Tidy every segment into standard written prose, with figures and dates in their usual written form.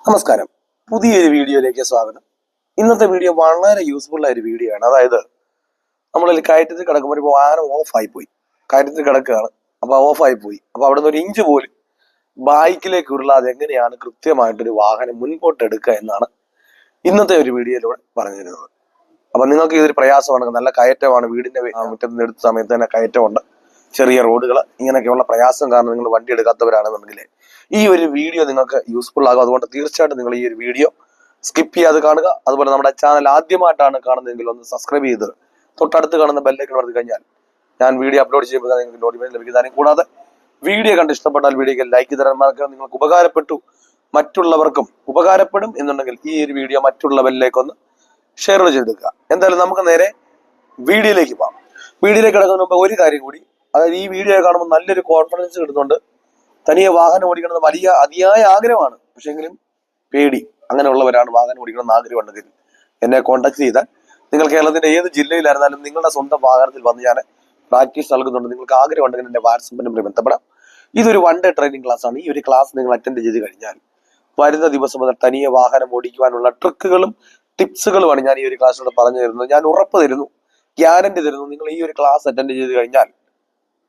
നമസ്കാരം, പുതിയൊരു വീഡിയോയിലേക്ക് സ്വാഗതം. ഇന്നത്തെ വീഡിയോ വളരെ യൂസ്ഫുൾ ആയ ഒരു വീഡിയോ ആണ്. അതായത് നമ്മളിൽ കയറ്റത്തിൽ കിടക്കുമ്പോൾ ഒരു വാഹനം ഓഫായി പോയി, കയറ്റത്തിൽ കിടക്കുകയാണ്. അപ്പൊ ഓഫായി പോയി. അപ്പൊ അവിടെ നിന്ന് ഒരു ഇഞ്ച് പോലും ബൈക്കിലേക്ക് ഉരുളാതെ എങ്ങനെയാണ് കൃത്യമായിട്ടൊരു വാഹനം മുൻപോട്ട് എടുക്കുക എന്നാണ് ഇന്നത്തെ ഒരു വീഡിയോയിലൂടെ പറഞ്ഞു തരുന്നത്. അപ്പൊ നിങ്ങൾക്ക് ഇതൊരു പ്രയാസമാണ്, നല്ല കയറ്റമാണ്, വീടിന്റെ മുറ്റത്ത് നിന്ന് എടുത്ത സമയത്ത് തന്നെ കയറ്റമുണ്ട്, ചെറിയ റോഡുകൾ, ഇങ്ങനെയൊക്കെയുള്ള പ്രയാസം കാരണം നിങ്ങൾ വണ്ടി എടുക്കാത്തവരാണെന്നുണ്ടെങ്കിൽ ഈ ഒരു വീഡിയോ നിങ്ങൾക്ക് യൂസ്ഫുൾ ആകും. അതുകൊണ്ട് തീർച്ചയായിട്ടും നിങ്ങൾ ഈ ഒരു വീഡിയോ സ്കിപ്പ് ചെയ്യാതെ കാണുക. അതുപോലെ നമ്മുടെ ചാനൽ ആദ്യമായിട്ടാണ് കാണുന്നതെങ്കിൽ ഒന്ന് സബ്സ്ക്രൈബ് ചെയ്ത് തൊട്ടടുത്ത് കാണുന്ന ബെല്ലൈക്കൺ അമർത്തി കഴിഞ്ഞാൽ ഞാൻ വീഡിയോ അപ്ലോഡ് ചെയ്യുമ്പോൾ നിങ്ങൾക്ക് നോട്ടിഫിക്കേഷൻ ലഭിക്കുന്നതിനും കൂടാതെ വീഡിയോ കണ്ട് ഇഷ്ടപ്പെട്ടാൽ വീഡിയോക്ക് ലൈക്ക് തരാൻ മറക്കുക. നിങ്ങൾക്ക് ഉപകാരപ്പെട്ടു, മറ്റുള്ളവർക്കും ഉപകാരപ്പെടും എന്നുണ്ടെങ്കിൽ ഈ ഒരു വീഡിയോ മറ്റുള്ളവരിലേക്കൊന്ന് ഷെയർ ചെയ്തെടുക്കുക. എന്തായാലും നമുക്ക് നേരെ വീഡിയോയിലേക്ക് പോകാം. വീഡിയോയിലേക്ക് കിടക്കുന്നതിന് മുമ്പ് ഒരു കാര്യം കൂടി, അതായത് ഈ വീഡിയോ കാണുമ്പോൾ നല്ലൊരു കോൺഫിഡൻസ് കിട്ടുന്നുണ്ട്. തനിയെ വാഹനം ഓടിക്കണമെന്ന് വലിയ അതിയായ ആഗ്രഹമാണ്, പക്ഷെങ്കിലും പേടി. അങ്ങനെയുള്ളവരാണ് വാഹനം ഓടിക്കണമെന്ന് ആഗ്രഹമുണ്ടെങ്കിൽ എന്നെ കോൺടാക്ട് ചെയ്താൽ നിങ്ങൾ കേരളത്തിന്റെ ഏത് ജില്ലയിലായിരുന്നാലും നിങ്ങളുടെ സ്വന്തം വാഹനത്തിൽ വന്ന് ഞാൻ പ്രാക്ടീസ് നൽകുന്നുണ്ട്. നിങ്ങൾക്ക് ആഗ്രഹം ഉണ്ടെങ്കിൽ എന്റെ വാട്സപ്പ് നമ്പറിൽ ബന്ധപ്പെടാം. ഇതൊരു 1 ഡേ ട്രെയിനിങ് ക്ലാസ് ആണ്. ഈ ഒരു ക്ലാസ് നിങ്ങൾ അറ്റൻഡ് ചെയ്ത് കഴിഞ്ഞാൽ വരുന്ന ദിവസം മുതൽ തനിയെ വാഹനം ഓടിക്കുവാനുള്ള ട്രിക്കുകളും ടിപ്സുകളുമാണ് ഞാൻ ഈ ഒരു ക്ലാസ്സിലൂടെ പറഞ്ഞു തരുന്നത്. ഞാൻ ഉറപ്പ് തരുന്നു, ഗ്യാരണ്ടി തരുന്നു, നിങ്ങൾ ഈ ഒരു ക്ലാസ് അറ്റൻഡ് ചെയ്ത് കഴിഞ്ഞാൽ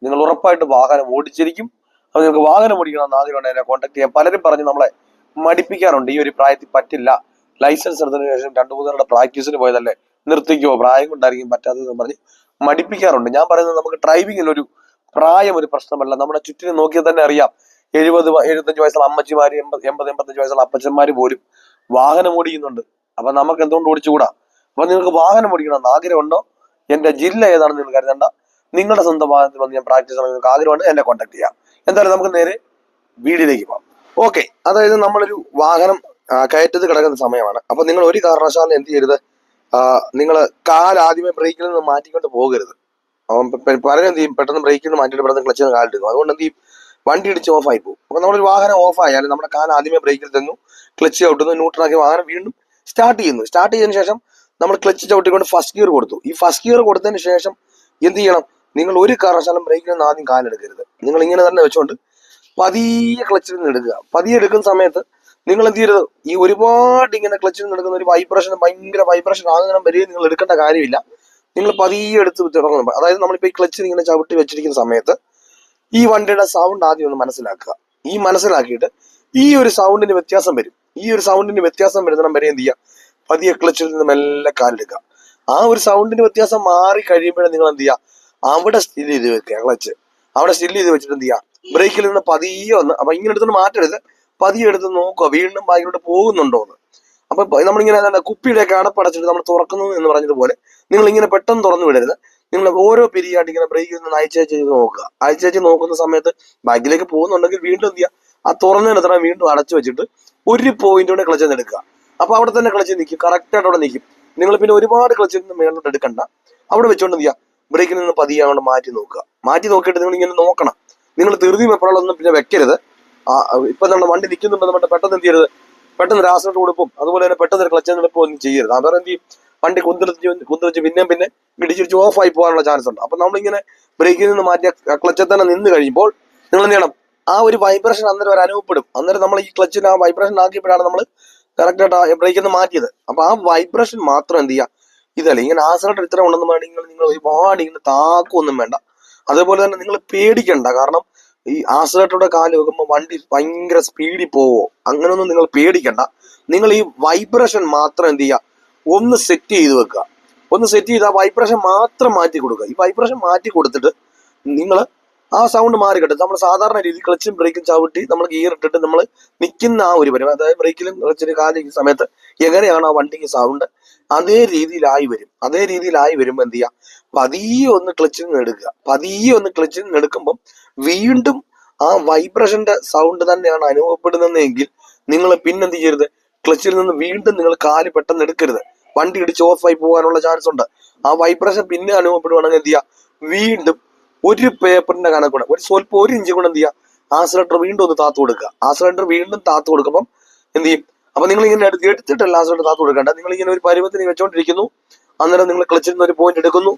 നിങ്ങൾ ഉറപ്പായിട്ട് വാഹനം ഓടിച്ചിരിക്കും. അത് നിങ്ങൾക്ക് വാഹനം ഓടിക്കണമെന്ന് ആഗ്രഹമുണ്ട് എന്നെ കോൺടാക്ട് ചെയ്യാം. പലരും പറഞ്ഞ് നമ്മളെ മടിപ്പിക്കാറുണ്ട്, ഈ ഒരു പ്രായത്തിൽ പറ്റില്ല, ലൈസൻസ് എടുത്തതിന് ശേഷം 2-3 തവണ പ്രാക്ടീസിന് പോയതല്ലേ, നിർത്തിക്കോ, പ്രായം കൊണ്ടായിരിക്കും പറ്റാത്തതെന്ന് പറഞ്ഞ് മടിപ്പിക്കാറുണ്ട്. ഞാൻ പറയുന്നത് നമുക്ക് ഡ്രൈവിംഗിൽ ഒരു പ്രായം ഒരു പ്രശ്നമല്ല. നമ്മുടെ ചുറ്റിനും നോക്കിയാൽ തന്നെ അറിയാം, 70-75 വയസ്സുള്ള അമ്മച്ചിമാര്, 80-85 വയസ്സുള്ള അപ്പച്ചന്മാര് പോലും വാഹനം ഓടിക്കുന്നുണ്ട്. അപ്പൊ നമുക്ക് എന്തുകൊണ്ട് ഓടിച്ചുകൂടാ? അപ്പൊ നിങ്ങൾക്ക് വാഹനം ഓടിക്കണമെന്ന് ആഗ്രഹമുണ്ടോ? എന്റെ ജില്ല ഏതാണെന്ന് നിങ്ങൾ കരുതണ്ട, നിങ്ങളുടെ സ്വന്തം വാഹനത്തിൽ വന്ന് ഞാൻ പ്രാക്ടീസ് നിങ്ങൾക്ക് ആഗ്രഹമുണ്ട്, എന്നെ കോൺടാക്ട് ചെയ്യാം. എന്തായാലും നമുക്ക് നേരെ വീഡിയോയിലേക്ക് പോകാം. ഓക്കെ, അതായത് നമ്മളൊരു വാഹനം കയറ്റത്ത് കിടക്കുന്ന സമയമാണ്. അപ്പൊ നിങ്ങൾ ഒരു കാരണവശാലും എന്ത് ചെയ്യരുത്, നിങ്ങൾ ആദ്യമേ ബ്രേക്കിൽ നിന്ന് മാറ്റിക്കൊണ്ട് പോകരുത്. പലരും എന്ത് ചെയ്യും, പെട്ടെന്ന് ബ്രേക്കിൽ നിന്ന് മാറ്റിയിട്ട് പെട്ടെന്ന് ക്ലച്ചിൽ നിന്ന് കാലിടുന്നു. അതുകൊണ്ട് എന്ത് ചെയ്യും, വണ്ടി ഇടിച്ച് ഓഫായി പോകും. അപ്പൊ നമ്മളൊരു വാഹനം ഓഫായാലും നമ്മുടെ ആദ്യമേ ബ്രേക്കിൽ തന്നു, ക്ലച്ച് ചവിട്ടുന്നു, ന്യൂട്രലാക്കി വാഹനം വീണ്ടും സ്റ്റാർട്ട് ചെയ്യുന്നു. സ്റ്റാർട്ട് ചെയ്തതിനു ശേഷം നമ്മൾ ക്ലച്ച് ചവിട്ടിക്കൊണ്ട് ഫസ്റ്റ് ഗിയർ കൊടുത്തു. ഈ ഫസ്റ്റ് ഗിയർ കൊടുത്തതിന് ശേഷം എന്ത് ചെയ്യണം, നിങ്ങൾ ഒരു കാരണവശാലും ബ്രേക്കിൽ നിന്ന് ആദ്യം കാലെടുക്കരുത്. നിങ്ങൾ ഇങ്ങനെ തന്നെ വെച്ചുകൊണ്ട് പതിയെ ക്ലച്ചിൽ നിന്ന് എടുക്കുക. പതിയെ എടുക്കുന്ന സമയത്ത് നിങ്ങൾ എന്ത് ചെയ്യരുത്, ഈ ഒരുപാട് ഇങ്ങനെ ക്ലച്ചിൽ നിന്ന് എടുക്കുന്ന ഒരു വൈബ്രേഷൻ, ഭയങ്കര വൈബ്രേഷൻ ആകുന്ന വരെ നിങ്ങൾ എടുക്കേണ്ട കാര്യമില്ല. നിങ്ങൾ പതിയെ എടുത്ത് തുടങ്ങണം. അതായത് നമ്മളിപ്പോൾ ഈ ക്ലച്ചിൽ ഇങ്ങനെ ചവിട്ടി വെച്ചിരിക്കുന്ന സമയത്ത് ഈ വണ്ടിയുടെ സൗണ്ട് ആദ്യം ഒന്ന് മനസ്സിലാക്കുക. ഈ മനസ്സിലാക്കിയിട്ട് ഈ ഒരു സൗണ്ടിന് വ്യത്യാസം വരും. ഈ ഒരു സൗണ്ടിന് വ്യത്യാസം വരുന്നിടം വരെ എന്ത് ചെയ്യുക, പതിയെ ക്ലച്ചിൽ നിന്ന് മെല്ലെ കാലെടുക്കുക. ആ ഒരു സൗണ്ടിന് വ്യത്യാസം മാറി കഴിയുമ്പോഴേ നിങ്ങൾ എന്ത് ചെയ്യുക, അവിടെ സ്റ്റിൽ ചെയ്ത് വെക്കുക. ക്ലച്ച് അവിടെ സ്റ്റിൽ ചെയ്ത് വെച്ചിട്ട് എന്ത് ചെയ്യുക, ബ്രേക്കിൽ നിന്ന് പതിയെ ഒന്ന്, അപ്പൊ ഇങ്ങനെ എടുത്തൊന്ന് മാറ്റരുത്, പതിയെ എടുത്ത് നോക്കുക വീണ്ടും ബാക്കിലോട്ട് പോകുന്നുണ്ടോ എന്ന്. അപ്പൊ നമ്മളിങ്ങനെ കുപ്പിയുടെയൊക്കെ അടപ്പടച്ചിട്ട് നമ്മൾ തുറക്കുന്നു എന്ന് പറഞ്ഞതുപോലെ നിങ്ങൾ ഇങ്ങനെ പെട്ടെന്ന് തുറന്നു വിടരുത്. നിങ്ങൾ ഓരോ പിരിയായിട്ട് ഇങ്ങനെ ബ്രേക്കിൽ നിന്ന് അയച്ചയച്ച് നോക്കുക. അയച്ചയച്ച് നോക്കുന്ന സമയത്ത് ബാക്കിലേക്ക് പോകുന്നുണ്ടെങ്കിൽ വീണ്ടും എന്ത് ചെയ്യുക, ആ തുറന്നതിനെത്ര വീണ്ടും അടച്ചു വെച്ചിട്ട് ഒരു പോയിന്റോടെ ക്ലച്ച് എടുക്കുക. അപ്പൊ അവിടെ തന്നെ ക്ലച്ച് നിൽക്കും, കറക്റ്റായിട്ട് അവിടെ നിൽക്കും. നിങ്ങൾ പിന്നെ ഒരുപാട് ക്ലച്ചിൽ നിന്ന് മേലോട്ട് എടുക്കണ്ട, അവിടെ വെച്ചുകൊണ്ട് എന്ത് ചെയ്യുക, ബ്രേക്കിൽ നിന്ന് പതിയെ അങ്ങോട്ട് മാറ്റി നോക്കുക. മാറ്റി നോക്കിയിട്ട് നിങ്ങൾ ഇങ്ങനെ നോക്കണം. നിങ്ങൾ ധൃതി വെപ്പറൊന്നും പിന്നെ വെക്കരുത്. ഇപ്പൊ നമ്മുടെ വണ്ടി നിൽക്കുന്നുണ്ടെന്ന് പറഞ്ഞാൽ പെട്ടെന്ന് എന്ത് ചെയ്യരുത്, പെട്ടെന്ന് രാസനോട്ട് കൊടുപ്പും അതുപോലെ തന്നെ പെട്ടെന്ന് ഒരു ക്ലച്ച് എടുപ്പും ഒന്നും ചെയ്യരുത്. അതാണ് എന്ത് ചെയ്യും, വണ്ടി കുന്തിരിച്ച് പിന്നെ ഇടിച്ചിടിച്ച് ഓഫായി പോകാനുള്ള ചാൻസ് ഉണ്ട്. അപ്പൊ നമ്മളിങ്ങനെ ബ്രേക്കിൽ നിന്ന് മാറ്റിയ ക്ലച്ചിൽ തന്നെ നിന്ന് കഴിയുമ്പോൾ നിങ്ങൾ എന്ത് ചെയ്യണം, ആ ഒരു വൈബ്രേഷൻ അന്നേരം ഒരു അനുഭവപ്പെടും. അന്നേരം നമ്മൾ ഈ ക്ലച്ചിന് ആ വൈബ്രേഷൻ ആക്കിയപ്പോഴാണ് നമ്മൾ കറക്റ്റായിട്ട് ആ ബ്രേക്കിൽ നിന്ന് മാറ്റിയത്. അപ്പൊ ആ വൈബ്രേഷൻ മാത്രം എന്ത് ചെയ്യുക, ഇതല്ല ഇങ്ങനെ ആസനോട്ട് ഇത്ര ഉണ്ടെന്ന് വേണമെങ്കിൽ നിങ്ങൾ ഒരുപാട് ഇങ്ങനെ താക്കൊന്നും വേണ്ട. അതേപോലെ തന്നെ നിങ്ങൾ പേടിക്കണ്ട. കാരണം ഈ ആക്സിലേറ്ററുടെ കാല് വെക്കുമ്പോൾ വണ്ടി ഭയങ്കര സ്പീഡിൽ പോവോ, അങ്ങനെയൊന്നും നിങ്ങൾ പേടിക്കണ്ട. നിങ്ങൾ ഈ വൈബ്രേഷൻ മാത്രം എന്ത് ചെയ്യുക, ഒന്ന് സെറ്റ് ചെയ്ത് വെക്കുക. ഒന്ന് സെറ്റ് ചെയ്ത് ആ വൈബ്രേഷൻ മാത്രം മാറ്റി കൊടുക്കുക. ഈ വൈബ്രേഷൻ മാറ്റി കൊടുത്തിട്ട് നിങ്ങൾ ആ സൗണ്ട് മാറി കിട്ടും. നമ്മൾ സാധാരണ രീതിയിൽ ക്ലച്ചും ബ്രേക്കും ചവിട്ടി നമ്മൾ ഗിയർ ഇട്ടിട്ട് നമ്മൾ നിൽക്കുന്ന ആ ഒരു പരുവം, അതായത് ബ്രേക്കിലും ക്ലച്ചിലും കാലിക്കുന്ന സമയത്ത് എങ്ങനെയാണ് ആ വണ്ടിക്ക് സൗണ്ട്, അതേ രീതിയിലായി വരും. അതേ രീതിയിലായി വരുമ്പോൾ എന്ത് ചെയ്യുക, പതിയെ ഒന്ന് ക്ലച്ചിൽ നിന്ന് എടുക്കുക. പതിയെ ഒന്ന് ക്ലച്ചിൽ നിന്ന് എടുക്കുമ്പം വീണ്ടും ആ വൈബ്രേഷന്റെ സൗണ്ട് തന്നെയാണ് അനുഭവപ്പെടുന്നതെങ്കിൽ നിങ്ങൾ പിന്നെന്ത് ചെയ്യരുത്, ക്ലച്ചിൽ നിന്ന് വീണ്ടും നിങ്ങൾ കാല് പെട്ടെന്ന് എടുക്കരുത്. വണ്ടി ഇടിച്ച് ഓഫായി പോകാനുള്ള ചാൻസ് ഉണ്ട്. ആ വൈബ്രേഷൻ പിന്നെ അനുഭവപ്പെടുവാണെങ്കിൽ എന്ത് ചെയ്യുക, വീണ്ടും ഒരു പേപ്പറിന്റെ കണക്കൂടെ ഒരു ഇഞ്ച് കൂടെ എന്ത് ചെയ്യുക, ആക്സിലേറ്റർ വീണ്ടും ഒന്ന് താത്തു കൊടുക്കുക. ആക്സിലേറ്റർ വീണ്ടും താത്തു കൊടുക്കുമ്പം എന്ത് ചെയ്യും, അപ്പൊ നിങ്ങൾ ഇങ്ങനെ എടുത്തിട്ടല്ല ആക്സിലേറ്റർ താത്തു കൊടുക്കേണ്ട. നിങ്ങൾ ഇങ്ങനെ ഒരു പരുവത്തിന് വെച്ചോണ്ടിരിക്കുന്നു, അന്നേരം നിങ്ങൾ ക്ലച്ചിൽ നിന്ന് ഒരു പോയിന്റ് എടുക്കുന്നു,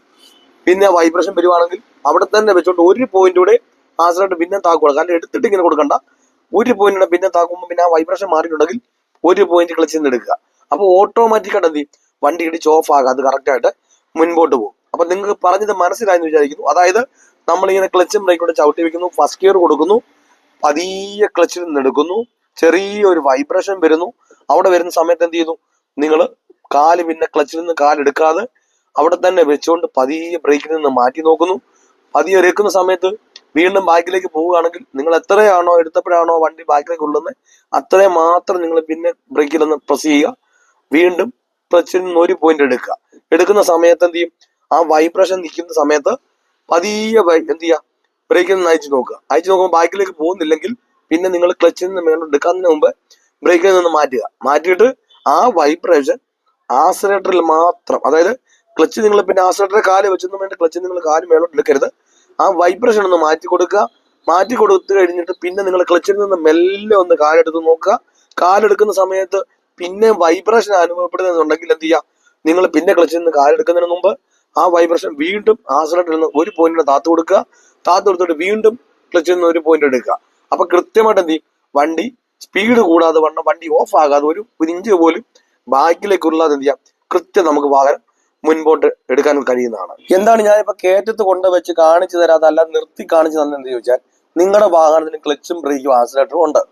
പിന്നെ വൈബ്രേഷൻ വരുവാണെങ്കിൽ അവിടെ തന്നെ വെച്ചോണ്ട് ഒരു പോയിന്റ് കൂടെ ആക്സിലേറ്റർ പിന്നെ താക്കുക. കാരണം എടുത്തിട്ട് ഇങ്ങനെ കൊടുക്കണ്ട, ഒരു പോയിന്റ് പിന്നെ താക്കുമ്പോൾ പിന്നെ ആ വൈബ്രേഷൻ മാറിയിട്ടുണ്ടെങ്കിൽ ഒരു പോയിന്റ് ക്ലച്ചിൽ നിന്ന് എടുക്കുക. അപ്പോൾ ഓട്ടോമാറ്റിക്കായിട്ട് എന്ത് ചെയ്യും, വണ്ടി ഇടിച്ച് ഓഫ് ആകാം, അത് കറക്റ്റായിട്ട് മുൻപോട്ട് പോകും. അപ്പൊ നിങ്ങൾക്ക് പറഞ്ഞത് മനസ്സിലായെന്ന് വിചാരിക്കുന്നു. അതായത് നമ്മളിങ്ങനെ ക്ലച്ചും ബ്രേക്കും കൂടെ ചവിട്ടി വെക്കുന്നു, ഫസ്റ്റ് ഗിയർ കൊടുക്കുന്നു, പതിയെ ക്ലച്ചിൽ നിന്ന് എടുക്കുന്നു, ചെറിയൊരു വൈബ്രേഷൻ വരുന്നു. അവിടെ വരുന്ന സമയത്ത് എന്ത് ചെയ്യുന്നു, നിങ്ങൾ കാല് പിന്നെ ക്ലച്ചിൽ നിന്ന് കാലെടുക്കാതെ അവിടെ തന്നെ വെച്ചുകൊണ്ട് പതിയെ ബ്രേക്കിൽ നിന്ന് മാറ്റി നോക്കുന്നു. പതിയെ എടുക്കുന്ന സമയത്ത് വീണ്ടും ബാക്കിലേക്ക് പോവുകയാണെങ്കിൽ നിങ്ങൾ എത്രയാണോ എടുത്തപ്പോഴാണോ വണ്ടി ബാക്കിലേക്ക് കൊള്ളുന്നത് അത്രയും മാത്രം നിങ്ങൾ പിന്നെ ബ്രേക്കിൽ ഒന്ന് പ്രസ് ചെയ്യുക. വീണ്ടും ക്ലച്ചിൽ നിന്ന് ഒരു പോയിന്റ് എടുക്കുക. എടുക്കുന്ന സമയത്ത് എന്ത് ചെയ്യും, ആ വൈബ്രേഷൻ നിൽക്കുന്ന സമയത്ത് പതിയെ എന്ത് ചെയ്യുക, ബ്രേക്കിൽ നിന്ന് അയച്ചു നോക്കുക. അയച്ചു നോക്കുമ്പോൾ ബാക്കിലേക്ക് പോകുന്നില്ലെങ്കിൽ പിന്നെ നിങ്ങൾ ക്ലച്ചിൽ നിന്ന് മേലോട്ട് എടുക്കുന്നതിന് മുമ്പ് ബ്രേക്കിൽ നിന്ന് മാറ്റുക. മാറ്റിയിട്ട് ആ വൈബ്രേഷൻ ആക്സിലേറ്ററിൽ മാത്രം, അതായത് ക്ലച്ച് നിങ്ങൾ പിന്നെ ആക്സിലേറ്ററിൽ കാല് വെച്ചൊന്നും വേണ്ട, ക്ലച്ച് നിങ്ങൾ കാല് മേലോട്ട് എടുക്കരുത്. ആ വൈബ്രേഷൻ ഒന്ന് മാറ്റി കൊടുക്കുക. മാറ്റി കൊടുത്തു കഴിഞ്ഞിട്ട് പിന്നെ നിങ്ങൾ ക്ലച്ചിൽ നിന്ന് മെല്ലെ ഒന്ന് കാലെടുത്ത് നോക്കുക. കാലെടുക്കുന്ന സമയത്ത് പിന്നെ വൈബ്രേഷൻ അനുഭവപ്പെടുന്നുണ്ടെങ്കിൽ എന്ത് ചെയ്യുക, നിങ്ങൾ പിന്നെ ക്ലച്ചിൽ നിന്ന് കാലെടുക്കുന്നതിന് മുമ്പ് ആ വൈബ്രേഷൻ വീണ്ടും ആക്സിലേറ്ററിൽ നിന്ന് ഒരു പോയിന്റിന് താത്തു കൊടുക്കുക. താത്തു കൊടുത്തിട്ട് വീണ്ടും ക്ലച്ചിൽ നിന്ന് ഒരു പോയിന്റ് എടുക്കുക. അപ്പൊ കൃത്യമായിട്ട് എന്ത് ചെയ്യും, വണ്ടി സ്പീഡ് കൂടാതെ വണ്ണം വണ്ടി ഓഫ് ആകാതെ ഒരു ഇഞ്ച് പോലും ബാക്കിലേക്കുള്ളത് എന്ത് ചെയ്യാം, കൃത്യം നമുക്ക് വാഹനം മുൻപോട്ട് എടുക്കാൻ കഴിയുന്നതാണ്. എന്താണ് ഞാനിപ്പോ കയറ്റത്ത് കൊണ്ടുവച്ച് കാണിച്ചു തരാതെ അല്ല നിർത്തി കാണിച്ചു തന്നെ ചോദിച്ചാൽ, നിങ്ങളുടെ വാഹനത്തിന് ക്ലച്ചും ബ്രേക്കും ആക്സിലേറ്ററും ഉണ്ട്.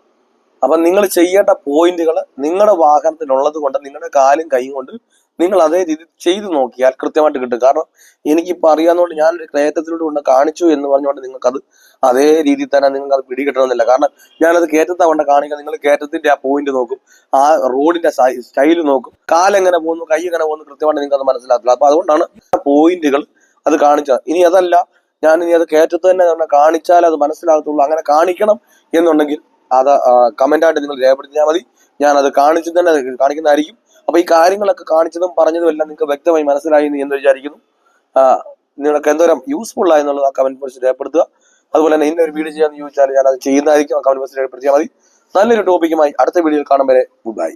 അപ്പൊ നിങ്ങൾ ചെയ്യേണ്ട പോയിന്റുകൾ നിങ്ങളുടെ വാഹനത്തിനുള്ളത് കൊണ്ട് നിങ്ങളുടെ കാലും കൈയും കൊണ്ട് നിങ്ങൾ അതേ രീതി ചെയ്തു നോക്കിയാൽ കൃത്യമായിട്ട് കിട്ടും. കാരണം എനിക്കിപ്പോൾ അറിയാവുന്നതുകൊണ്ട് ഞാനൊരു കയറ്റത്തിലൂടെ കൊണ്ട് കാണിച്ചു എന്ന് പറഞ്ഞുകൊണ്ട് നിങ്ങൾക്കത് അതേ രീതിയിൽ തന്നെ നിങ്ങൾക്ക് അത് പിടികിട്ടണമെന്നില്ല. കാരണം ഞാനത് കയറ്റത്താ കൊണ്ട് കാണിക്കുക, നിങ്ങൾ കയറ്റത്തിന്റെ ആ പോയിന്റ് നോക്കും, ആ റോഡിന്റെ സ്റ്റൈല് നോക്കും, കാലെങ്ങനെ പോകുന്നു കൈ എങ്ങനെ പോകുന്നു കൃത്യമായിട്ട് നിങ്ങൾക്ക് അത് മനസ്സിലാക്കില്ല. അപ്പൊ അതുകൊണ്ടാണ് പോയിന്റുകൾ അത് കാണിച്ചത്. ഇനി അതല്ല, ഞാൻ ഇനി അത് കയറ്റത്ത് തന്നെ കാണിച്ചാൽ അത് മനസ്സിലാകത്തുള്ളൂ, അങ്ങനെ കാണിക്കണം എന്നുണ്ടെങ്കിൽ അത് കമന്റായിട്ട് നിങ്ങൾ രേഖപ്പെടുത്തിയാൽ മതി. ഞാൻ അത് കാണിച്ചു തന്നെ കാണിക്കുന്നതായിരിക്കും. അപ്പൊ ഈ കാര്യങ്ങളൊക്കെ കാണിച്ചതും പറഞ്ഞതും എല്ലാം നിങ്ങൾക്ക് വ്യക്തമായി മനസ്സിലായി എന്ന് വിചാരിക്കുന്നു. നിങ്ങൾക്ക് എന്തോരം യൂസ്ഫുൾ ആയെന്നുള്ളത് ആ കമന്റ് ബോക്സിൽ രേഖപ്പെടുത്തുക. അതുപോലെ തന്നെ ഇന്നൊരു വീഡിയോ ചെയ്യാന്ന് ചോദിച്ചാൽ ഞാൻ അത് ചെയ്യുന്നതായിരിക്കും. ആ കമന്റ് ബോക്സിൽ രേഖപ്പെടുത്തിയാൽ മതി. നല്ലൊരു ടോപ്പിക്കുമായി അടുത്ത വീഡിയോയിൽ കാണും വരെ ഗുഡ് ബൈ.